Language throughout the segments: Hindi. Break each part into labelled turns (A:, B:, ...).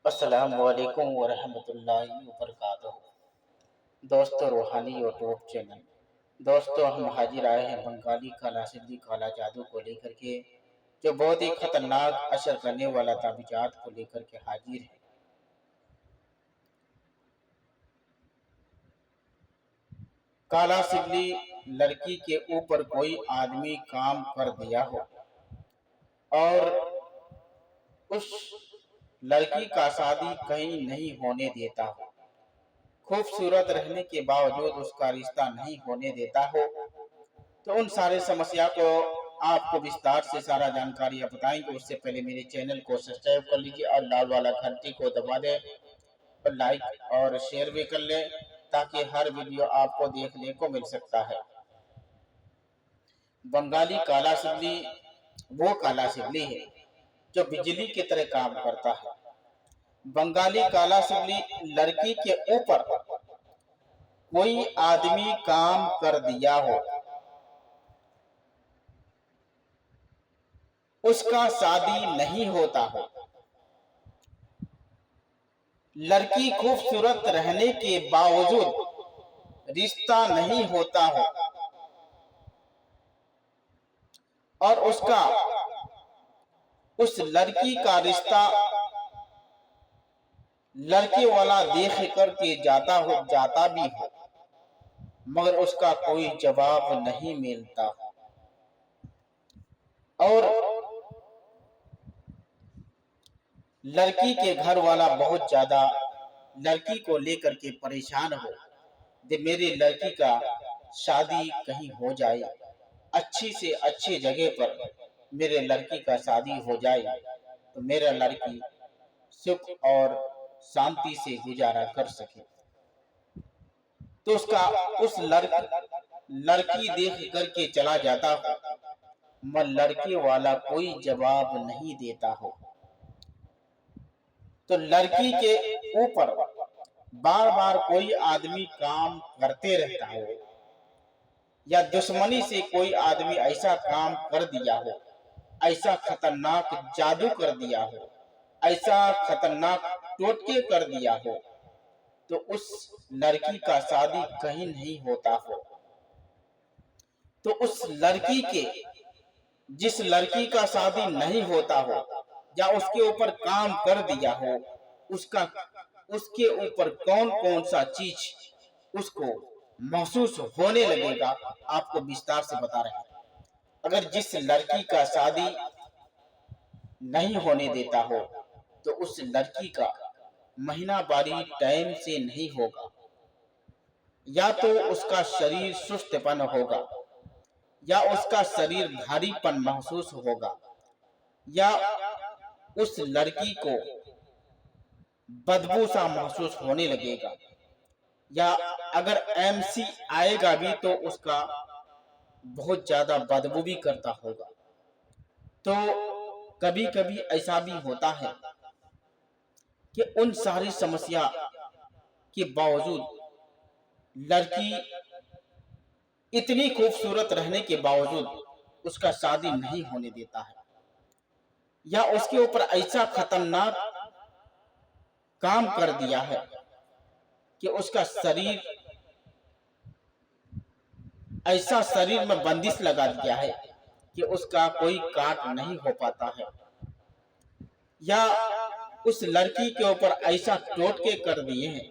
A: अस्सलामु अलैकुम वरहमतुल्लाहि वबरकातुहू। दोस्तों, रूहानी यूट्यूब चैनल। दोस्तों, हम हाजिर आए हैं बंगाली काला सिंधी काला जादू को लेकर के, जो बहुत ही खतरनाक असर करने वाला ताबीजात को लेकर के हाजिर है। काला सिगली लड़की के ऊपर कोई आदमी काम कर दिया हो और उस लड़की का शादी कहीं नहीं होने देता हो, खूबसूरत रहने के बावजूद उसका रिश्ता नहीं होने देता हो, तो उन सारे समस्या को आपको विस्तार से सारा जानकारी आप बताएंगे। उससे पहले मेरे चैनल को सब्सक्राइब कर लीजिए और लाल वाला घंटी को दबा दें और लाइक और शेयर भी कर लें, ताकि हर वीडियो आपको देखने को मिल सकता है। बंगाली काला सिगली वो काला सिगली है जो बिजली की तरह काम करता है। बंगाली काला सिगली लड़की के ऊपर कोई आदमी काम कर दिया हो, उसका शादी नहीं होता हो, लड़की खूबसूरत रहने के बावजूद रिश्ता नहीं होता हो और उसका उस लड़की का रिश्ता लड़के वाला देख करके जाता भी हो, मगर उसका कोई जवाब नहीं मिलता और लड़की के घर वाला बहुत ज्यादा लड़की को लेकर के परेशान हो कि मेरी लड़की का शादी कहीं हो जाए, अच्छी से अच्छी जगह पर मेरे लड़की का शादी हो जाए, तो मेरा लड़की सुख और शांति से गुजारा कर सके। तो उसका उस लड़की देख करके चला जाता हो, मगर लड़के वाला कोई जवाब नहीं देता हो, तो लड़की के ऊपर बार बार कोई आदमी काम करते रहता हो या दुश्मनी से कोई आदमी ऐसा काम कर दिया हो, ऐसा खतरनाक जादू कर दिया हो, ऐसा खतरनाक टोटके कर दिया हो, तो उस लड़की का शादी कहीं नहीं होता हो। तो उस लड़की के जिस लड़की का शादी नहीं होता हो या उसके ऊपर काम कर दिया हो, उसके ऊपर कौन कौन सा चीज उसको महसूस होने लगेगा, आपको विस्तार से बता रहे हैं। अगर जिस लड़की का शादी नहीं होने देता हो, तो उस लड़की का महीना बारी टाइम से नहीं होगा, या तो उसका शरीर सुस्तपन होगा, या उसका शरीर भारीपन महसूस होगा, या उस लड़की को बदबू सा महसूस होने लगेगा, या अगर एमसी आएगा भी तो उसका बहुत ज्यादा बदबू भी करता होगा। तो कभी कभी ऐसा भी होता है कि उन सारी समस्या के बावजूद लड़की इतनी खूबसूरत रहने के बावजूद उसका शादी नहीं होने देता है, या उसके ऊपर ऐसा खतरनाक काम कर दिया है कि उसका शरीर ऐसा शरीर में बंदिश लगा दिया है कि उसका कोई काट नहीं हो पाता है, या उस लड़की के ऊपर ऐसा टोटके कर दिए हैं,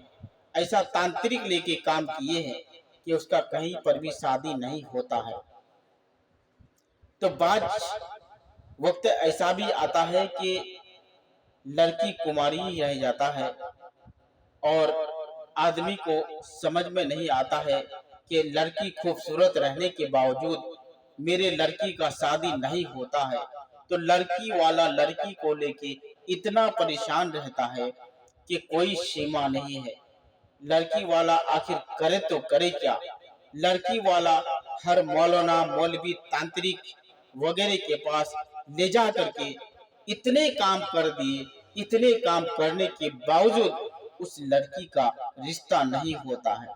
A: ऐसा तांत्रिक लेके काम किए हैं कि उसका कहीं पर भी शादी नहीं होता है। तो बाज वक्त ऐसा भी आता है कि लड़की कुमारी ही रह जाता है और आदमी को समझ में नहीं आता है कि लड़की खूबसूरत रहने के बावजूद मेरे लड़की का शादी नहीं होता है, तो लड़की वाला लड़की को लेके इतना परेशान रहता है कि कोई सीमा नहीं है। लड़की वाला आखिर करे तो करे क्या? लड़की वाला हर मौलाना मौलवी तांत्रिक वगैरह के पास ले जा करके इतने काम कर दिए, इतने काम करने के बावजूद उस लड़की का रिश्ता नहीं होता है,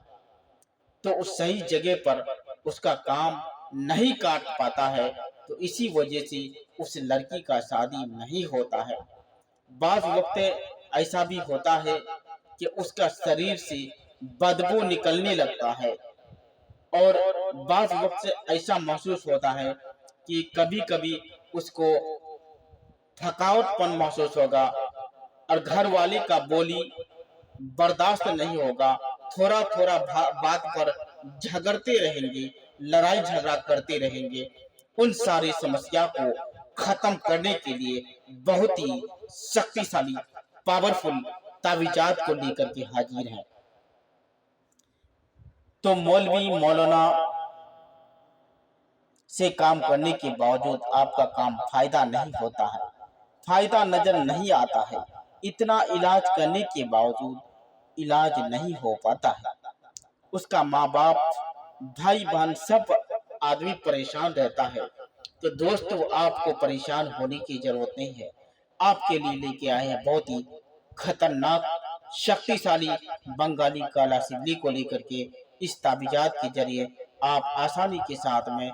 A: तो उस सही जगह पर उसका काम नहीं काट पाता है, तो इसी वजह से उस लड़की का शादी नहीं होता है। बाज़ वक्त ऐसा भी होता है कि उसका शरीर से बदबू निकलने लगता है, और बाज़ वक्त ऐसा महसूस होता है कि कभी कभी उसको थकावटपन महसूस होगा, और घर वाले का बोली बर्दाश्त नहीं होगा। थोड़ा थोड़ा बात पर झगड़ते रहेंगे, लड़ाई झगड़ा करते रहेंगे। उन सारी समस्या को खत्म करने के लिए बहुत ही शक्तिशाली पावरफुल तावीजात को लेकर के हाजिर है। तो मौलवी मौलाना से काम करने के बावजूद आपका काम फायदा नहीं होता है, फायदा नजर नहीं आता है। इतना इलाज करने के बावजूद इलाज नहीं हो पाता है। उसका माँ बाप, भाई बहन, सब आदमी परेशान रहता है। तो दोस्तों, आपको परेशान होने की जरूरत नहीं है। आपके लिए लेके आए हैं बहुत ही खतरनाक शक्तिशाली बंगाली काला सिल्ली को लेकर के। इस ताबीजात के जरिए आप आसानी के साथ में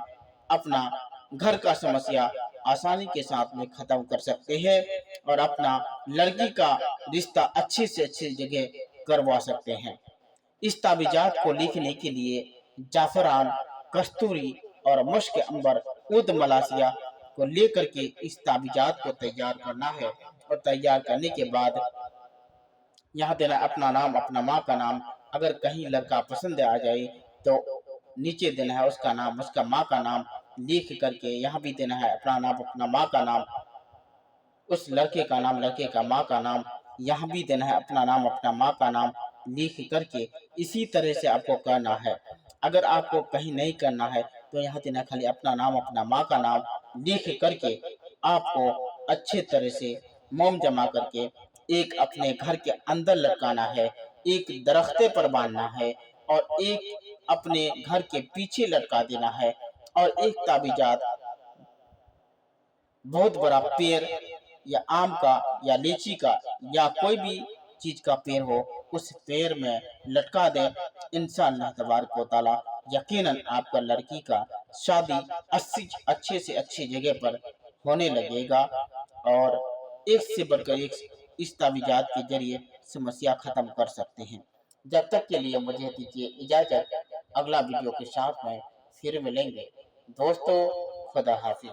A: अपना घर का समस्या आसानी के साथ में खत्म कर सकते हैं, और अपना लड़की का रिश्ता अच्छी से अच्छी जगह करवा सकते हैं। इस ताबीजात को लिखने के लिए जाफरान, कस्तूरी और मुश्क अंबर, उद मलासिया को लेकर के इस ताबीजात को तैयार करना है। और तैयार करने के बाद यहाँ देना अपना नाम, अपना माँ का नाम। अगर कहीं लड़का पसंद आ जाए तो नीचे देना है उसका नाम, उसका माँ का नाम लिख करके यहाँ भी देना है अपना नाम, अपना माँ का नाम, उस लड़के का नाम, लड़के का माँ का नाम। यहाँ भी देना है अपना नाम, अपना माँ का नाम लिख करके। इसी तरह से आपको करना है। अगर आपको कहीं नहीं करना है तो यहाँ देना खाली अपना नाम, अपना माँ का नाम लिख करके आपको अच्छे तरह से मोम जमा करके एक अपने घर के अंदर लटकाना है, एक दरख्ते पर बांधना है, और एक अपने घर के पीछे लटका देना है। और एक ताबीजात बहुत बड़ा पेड़ या आम का या लीची का या कोई भी चीज का पेड़ हो, उस पेड़ में लटका दे। इंशाअल्लाह तबारक व तआला यकीनन आपका लड़की का शादी अच्छे से अच्छी जगह पर होने लगेगा, और एक से बढ़कर एक इस तावीजात के जरिए समस्या खत्म कर सकते हैं। जब तक के लिए मुझे दीजिए इजाजत। अगला वीडियो के साथ में फिर मिलेंगे दोस्तों। खुदा हाफिज।